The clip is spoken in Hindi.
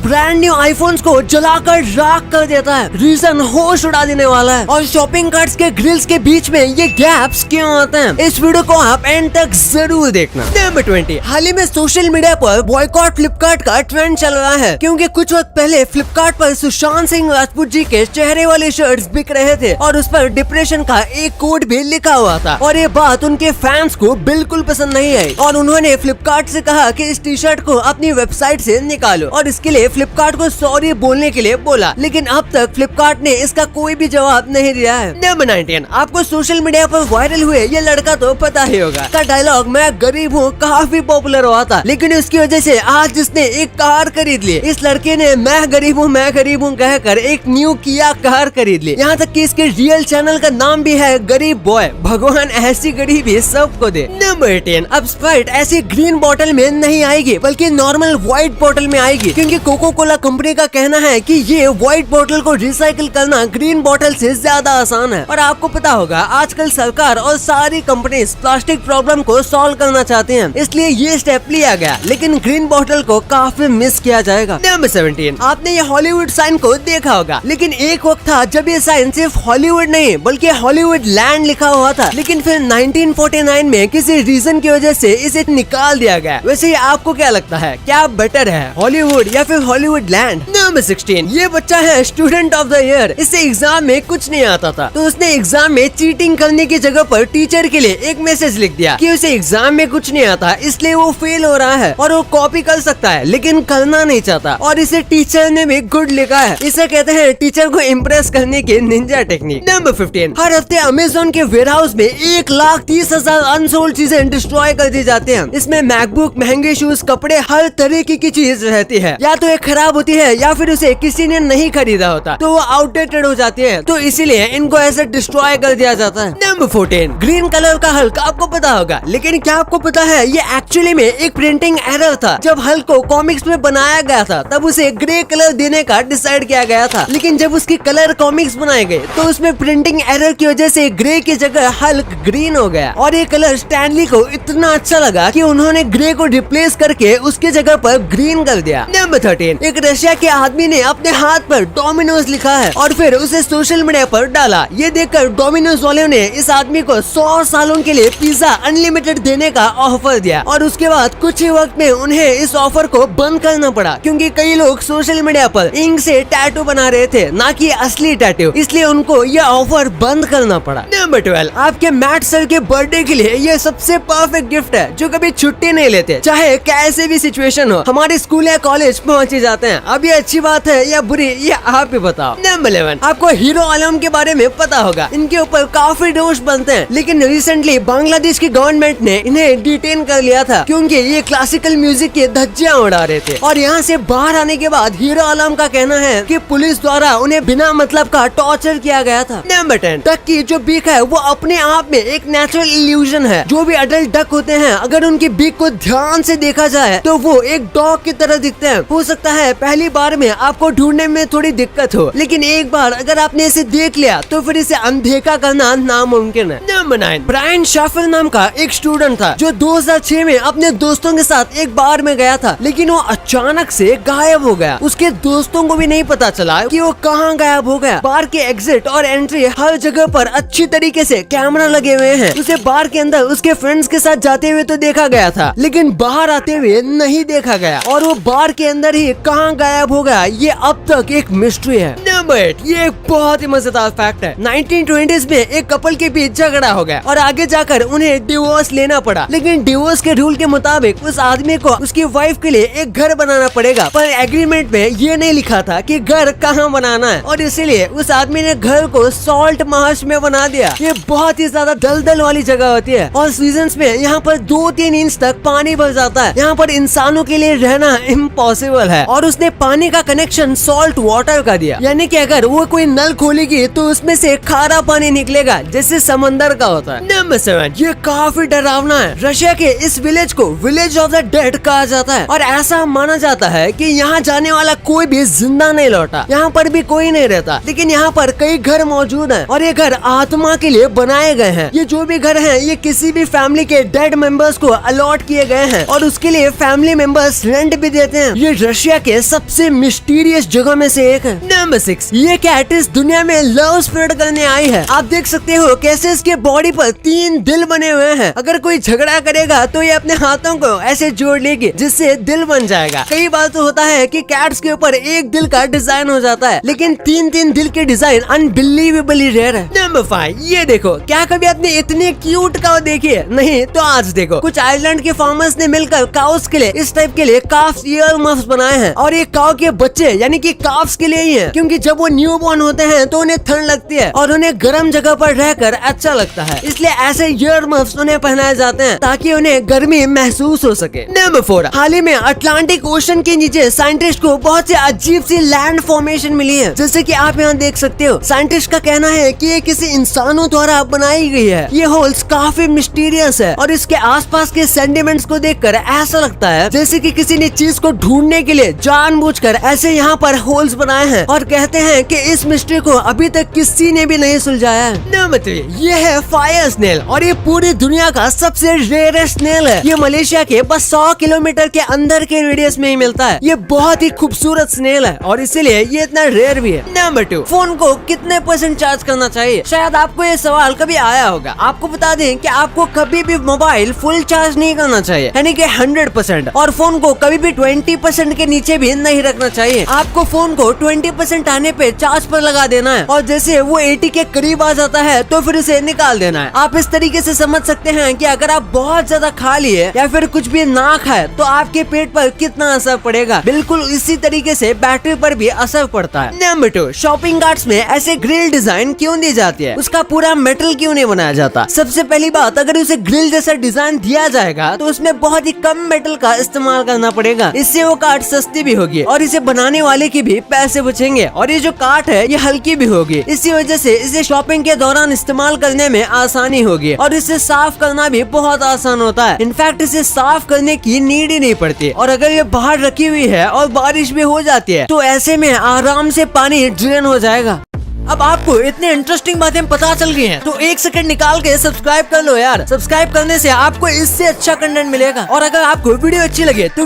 ब्रांड न्यू आईफोन्स को जलाकर राख कर देता है। रीजन होश उड़ा देने वाला है। और शॉपिंग कार्ट्स के ग्रिल्स के बीच में ये गैप्स क्यों आते हैं, इस वीडियो को आप एंड तक जरूर देखना। नंबर 20, हाल ही में सोशल मीडिया पर बॉयकॉट फ्लिपकार्ट का ट्रेंड चल रहा है, क्योंकि कुछ वक्त पहले फ्लिपकार्ट पर सुशांत सिंह राजपूत जी के चेहरे वाले शर्ट्स बिक रहे थे और उस पर डिप्रेशन का एक कोड भी लिखा हुआ था। और ये बात उनके फैंस को बिल्कुल पसंद नहीं आई और उन्होंने फ्लिपकार्ट से कहा कि इस टी शर्ट को अपनी वेबसाइट से निकालो और इसके लिए फ्लिपकार्ट को सॉरी बोलने के लिए बोला, लेकिन अब तक फ्लिपकार्ट ने इसका कोई भी जवाब नहीं दिया है। नंबर 19, आपको सोशल मीडिया पर वायरल हुए ये लड़का तो पता ही होगा। इसका डायलॉग मैं गरीब हूँ काफी पॉपुलर हुआ था, लेकिन इसकी वजह से आज जिसने एक कार खरीद ली, इस लड़के ने मैं गरीब हूँ कहकर एक न्यू किया कार खरीद ली। यहाँ तक कि इसके रियल चैनल का नाम भी है गरीब बॉय। भगवान ऐसी गरीबी सबको दे। नंबर 18, अब स्प्राइट ऐसी ग्रीन बोतल में नहीं आएगी बल्कि नॉर्मल व्हाइट बोतल में आएगी, क्योंकि कोको कोला कंपनी का कहना है कि ये व्हाइट बोतल को रिसाइकिल करना ग्रीन बोतल से ज्यादा आसान है। और आपको पता होगा आजकल सरकार और सारी कंपनी प्लास्टिक प्रॉब्लम को सॉल्व करना चाहते हैं, इसलिए ये स्टेप लिया गया, लेकिन ग्रीन बोतल को काफी मिस किया जाएगा। नंबर 17, आपने ये हॉलीवुड साइन को देखा होगा, लेकिन एक वक्त था जब ये साइन सिर्फ हॉलीवुड नहीं बल्कि हॉलीवुड लैंड लिखा हुआ था, लेकिन फिर 1949 में किसी रीजन की वजह से इसे निकाल दिया गया। वैसे ही आपको क्या लगता है, क्या बेटर है, हॉलीवुड या फिर हॉलीवुड लैंड? नंबर 16, ये बच्चा है स्टूडेंट ऑफ द ईयर। इससे एग्जाम में कुछ नहीं आता था, तो उसने एग्जाम में चीटिंग करने की जगह पर टीचर के लिए एक मैसेज लिख दिया कि उसे एग्जाम में कुछ नहीं आता, इसलिए वो फेल हो रहा है और वो कॉपी कर सकता है लेकिन करना नहीं चाहता, और इसे टीचर ने भी गुड लिखा है। इसे कहते हैं टीचर को इम्प्रेस करने के निंजा टेक्निक। नंबर 15, हर हफ्ते अमेज़न के वेयरहाउस में 1,30,000 अनसोल्ड चीजें डिस्ट्रॉय कर दी जाती हैं। इसमें मैकबुक, महंगे शूज, कपड़े, हर तरीके की चीज रहती है। या तो ये खराब होती है या फिर उसे किसी ने नहीं खरीदा होता, तो वो आउटडेटेड हो जाती है, तो इसीलिए इनको ऐसे डिस्ट्रॉय कर दिया जाता है। नंबर 14, ग्रीन कलर का हल्क आपको पता होगा, लेकिन क्या आपको पता है ये एक्चुअली में एक प्रिंटिंग एरर था। जब हल्क को कॉमिक्स में बनाया गया था तब उसे ग्रे कलर देने का डिसाइड किया गया था, लेकिन जब उसकी कलर कॉमिक्स बनाए गए तो उसमें प्रिंटिंग एरर की वजह से ग्रे की जगह हल्क ग्रीन हो गया। और ये कलर स्टैनली को इतना अच्छा लगा कि उन्होंने ग्रे को रिप्लेस करके उसके जगह पर ग्रीन कर दिया। नंबर 13, एक रशिया के आदमी ने अपने हाथ पर डोमिनोज लिखा है और फिर उसे सोशल मीडिया पर डाला। ये देखकर डोमिनोज वालों ने इस आदमी को 100 सालों के लिए पिज्जा अनलिमिटेड देने का ऑफर दिया, और उसके बाद कुछ ही वक्त में उन्हें इस ऑफर को बंद करना पड़ा, क्योंकि कई लोग सोशल मीडिया पर इंक से टैटू बना रहे थे, ना कि असली टैटू, इसलिए उनको यह ऑफर बंद करना पड़ा। नंबर 12, आपके मैट सर के बर्थडे के लिए ये सबसे परफेक्ट गिफ्ट है, जो कभी छुट्टी नहीं लेते, चाहे कैसे भी सिचुएशन हो, हमारे स्कूल या कॉलेज पहुंच ही जाते हैं। अब ये अच्छी बात है या बुरी, ये आप ही बताओ। नंबर 11, आपको हीरो आलम के बारे में पता होगा, इनके ऊपर काफी दोष बनते हैं, लेकिन रिसेंटली बांग्लादेश की गवर्नमेंट ने इन्हें डिटेन कर लिया था, क्योंकि ये क्लासिकल म्यूजिक के धज्जियां उड़ा रहे थे। और यहाँ से बाहर आने के बाद हीरो आलम का कहना है कि पुलिस द्वारा उन्हें बिना मतलब का टॉर्चर किया गया था। नंबर 10, डक की जो बीक है वो अपने आप में एक नेचुरल इल्यूजन है। जो भी अडल्ट डक होते हैं, अगर उनकी बीक को ध्यान से देखा जाए तो वो एक डॉग की तरह दिखते हैं। हो सकता है पहली बार में आपको ढूंढने में थोड़ी दिक्कत हो, लेकिन एक बार अगर आपने इसे देख लिया तो फिर इसे अनदेखा करना नामुमकिन है। नंबर 9, ब्रायन शाफर नाम का एक स्टूडेंट था जो 2006 में अपने दोस्तों के साथ एक बार में गया था, लेकिन वो अचानक से गायब हो गया। उसके दोस्तों को भी नहीं पता चला कि वो कहाँ गायब हो गया। बार के एग्जिट और एंट्री हर जगह पर अच्छी तरीके से कैमरा लगे हुए हैं। उसे बार के अंदर उसके फ्रेंड्स के साथ जाते हुए तो देखा गया था, लेकिन बाहर आते हुए नहीं देखा गया, और वो बार के अंदर ही कहाँ गायब हो गया, ये अब तक एक मिस्ट्री है। नंबर 8, ये एक बहुत ही मजेदार फैक्ट है। 1920s में एक कपल के बीच झगड़ा हो गया और आगे जाकर उन्हें डिवोर्स लेना पड़ा, लेकिन डिवोर्स के रूल के मुताबिक उस आदमी को उसकी वाइफ के लिए एक घर बनाना पड़ेगा, पर एग्रीमेंट में ये नहीं लिखा था कि घर कहाँ बनाना है, और इसीलिए उस आदमी ने घर को सॉल्ट मार्श में बना दिया। ये बहुत ही ज्यादा दलदल वाली जगह होती है और सीजन्स में यहाँ पर 2-3 इंच तक पानी भर जाता है। यहाँ पर इंसानों के लिए रहना इम्पॉसिबल है, और उसने पानी का कनेक्शन सॉल्ट वाटर का दिया, यानी कि अगर वो कोई नल खोलेगी तो उसमें से खारा पानी निकलेगा जैसे समंदर का होता है। नंबर 7, ये काफी डरावना है। रशिया के इस विलेज को विलेज ऑफ द डेड कहा जाता है, और ऐसा माना जाता है कि यहाँ जाने वाला कोई भी जिंदा नहीं लौटा। यहाँ पर भी कोई नहीं रहता, लेकिन यहाँ पर कई घर मौजूद हैं, और ये घर आत्मा के लिए बनाए गए हैं। ये जो भी घर हैं, ये किसी भी फैमिली के डेड मेंबर्स को अलॉट किए गए हैं, और उसके लिए फैमिली मेंबर्स रेंट भी देते हैं। ये रशिया मलेशिया के सबसे मिस्टीरियस जगह में से एक है। नंबर 6, ये कैट इस दुनिया में लव स्प्रेड करने आई है। आप देख सकते हो कैसे इसके बॉडी पर 3 दिल बने हुए हैं। अगर कोई झगड़ा करेगा तो ये अपने हाथों को ऐसे जोड़ लेगी जिससे दिल बन जाएगा। कई बार तो होता है कि कैट्स के ऊपर एक दिल का डिजाइन हो जाता है, लेकिन 3 दिल के डिजाइन अनबिलीवेबली रेयर है। नंबर 5, ये देखो, क्या कभी आपने इतने क्यूट काऊ देखी है? नहीं तो आज देखो, कुछ आइलैंड के फार्मर्स ने मिलकर काउस के लिए इस टाइप के लिए काफ्स ईयर मफ्स बनाए हैं। और ये काऊ के बच्चे यानी कि काफ्स के लिए ही है, क्योंकि जब वो न्यू बॉर्न होते हैं तो उन्हें ठंड लगती है और उन्हें गर्म जगह पर रहकर अच्छा लगता है, इसलिए ऐसे ईयर मफ्स उन्हें पहनाए जाते हैं ताकि उन्हें गर्मी महसूस हो सके। नंबर 4, हाल ही में अटलांटिक ओशन के नीचे साइंटिस्ट को बहुत सी अजीब सी लैंड फॉर्मेशन मिली है, जैसे कि आप यहाँ देख सकते हो। साइंटिस्ट का कहना है कि ये किसी इंसानों द्वारा बनाई गई है। ये होल्स काफी मिस्टीरियस है और इसके आसपास के सेंटिमेंट्स को देखकर ऐसा लगता है जैसे कि किसी ने चीज को ढूंढने के लिए जानबूझकर ऐसे यहाँ पर होल्स बनाए हैं, और कहते हैं कि इस मिस्ट्री को अभी तक किसी ने भी नहीं सुलझाया है। नंबर 3, ये है फायर स्नेल और ये पूरी दुनिया का सबसे रेयरेस्ट स्नेल है। ये मलेशिया के बस 100 किलोमीटर के अंदर के रेडियस में ही मिलता है। ये बहुत ही खूबसूरत स्नेल है और इसीलिए ये इतना रेयर भी है। नंबर 2, फोन को कितने % चार्ज करना चाहिए? शायद आपको ये सवाल कभी आया होगा। आपको बता दें कि आपको कभी भी मोबाइल फुल चार्ज नहीं करना चाहिए, यानी कि 100%, और फोन को कभी भी 20% के नीचे भी नहीं रखना चाहिए। आपको फोन को 20% आने पे चार्ज पर लगा देना है और जैसे वो 80 के करीब आ जाता है तो फिर इसे निकाल देना है। आप इस तरीके से समझ सकते हैं कि अगर आप बहुत ज्यादा खा लिए या फिर कुछ भी ना खाए तो आपके पेट पर कितना असर पड़ेगा। बिल्कुल इसी तरीके से बैटरी पर भी असर पड़ता है। नंबर 2, शॉपिंग कार्ट्स में ऐसे ग्रिल डिजाइन क्यों दी जाती है? उसका पूरा मेटल क्यों नहीं बनाया जाता? सबसे पहली बात, अगर उसे ग्रिल जैसा डिजाइन दिया जाएगा तो उसमें बहुत ही कम मेटल का इस्तेमाल करना पड़ेगा। इससे वो कार्ट सस्ती भी होगी और इसे बनाने वाले के भी पैसे बचेंगे, और ये जो कार्ट है ये हल्की भी होगी। इसी वजह से इसे शॉपिंग के दौरान इस्तेमाल करने में आसानी होगी और इसे साफ करना भी बहुत आसान होता है। इनफैक्ट इसे साफ करने की नीड ही नहीं पड़ती, और अगर ये बाहर रखी हुई है और बारिश भी हो जाती है तो ऐसे में आराम से पानी ड्रेन हो जाएगा। अब आपको इतने इंटरेस्टिंग बातें पता चल गई हैं, तो 1 सेकंड निकाल के सब्सक्राइब कर लो यार। सब्सक्राइब करने से आपको इससे अच्छा कंटेंट मिलेगा, और अगर आपको वीडियो अच्छी लगे तो